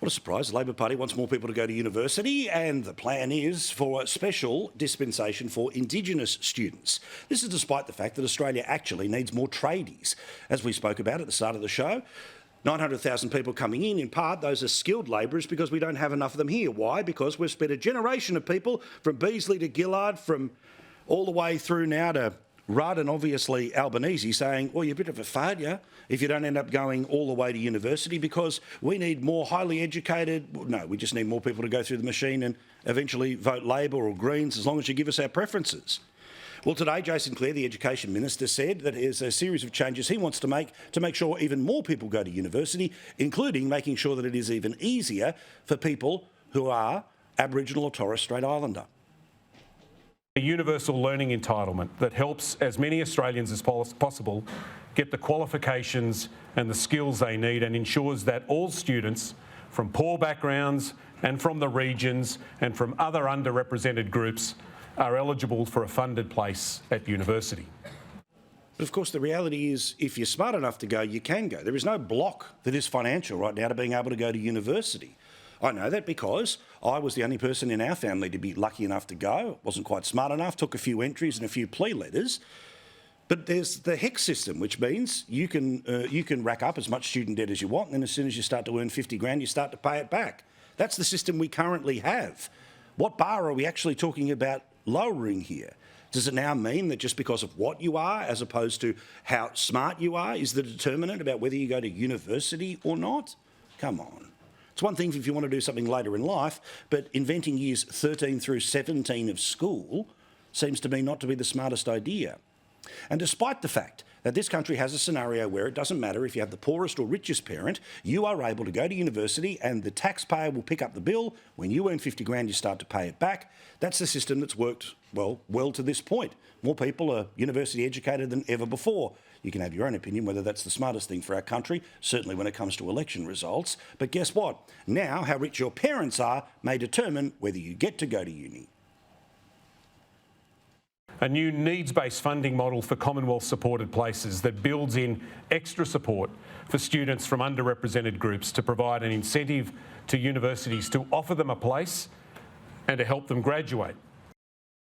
What a surprise. The Labor Party wants more people to go to university, and the plan is for a special dispensation for Indigenous students. This is despite the fact that Australia actually needs more tradies. As we spoke about at the start of the show, 900,000 people coming in part, those are skilled labourers because we don't have enough of them here. Why? Because we've spent a generation of people from Beasley to Gillard, from all the way through now to Rudd and obviously Albanese saying, well, you're a bit of a failure if you don't end up going all the way to university because we need more highly educated. No, we just need more people to go through the machine and eventually vote Labor or Greens as long as you give us our preferences. Well, today, Jason Clare, the Education Minister, said that there's a series of changes he wants to make sure even more people go to university, including making sure that it is even easier for people who are Aboriginal or Torres Strait Islander. A universal learning entitlement that helps as many Australians as possible get the qualifications and the skills they need, and ensures that all students from poor backgrounds and from the regions and from other underrepresented groups are eligible for a funded place at university. But of course, the reality is if you're smart enough to go, you can go. There is no block that is financial right now to being able to go to university. I know that because I was the only person in our family to be lucky enough to go. Wasn't quite smart enough, took a few entries and a few plea letters. But there's the HEC system, which means you can rack up as much student debt as you want, and then as soon as you start to earn 50 grand, you start to pay it back. That's the system we currently have. What bar are we actually talking about lowering here? Does it now mean that just because of what you are, as opposed to how smart you are, is the determinant about whether you go to university or not? Come on. It's one thing if you want to do something later in life, but inventing years 13 through 17 of school seems to me not to be the smartest idea. And despite the fact that this country has a scenario where it doesn't matter if you have the poorest or richest parent, you are able to go to university and the taxpayer will pick up the bill. When you earn 50 grand, you start to pay it back. That's the system that's worked well to this point. More people are university educated than ever before. You can have your own opinion whether that's the smartest thing for our country, certainly when it comes to election results. But guess what? Now, how rich your parents are may determine whether you get to go to uni. A new needs-based funding model for Commonwealth-supported places that builds in extra support for students from underrepresented groups to provide an incentive to universities to offer them a place and to help them graduate.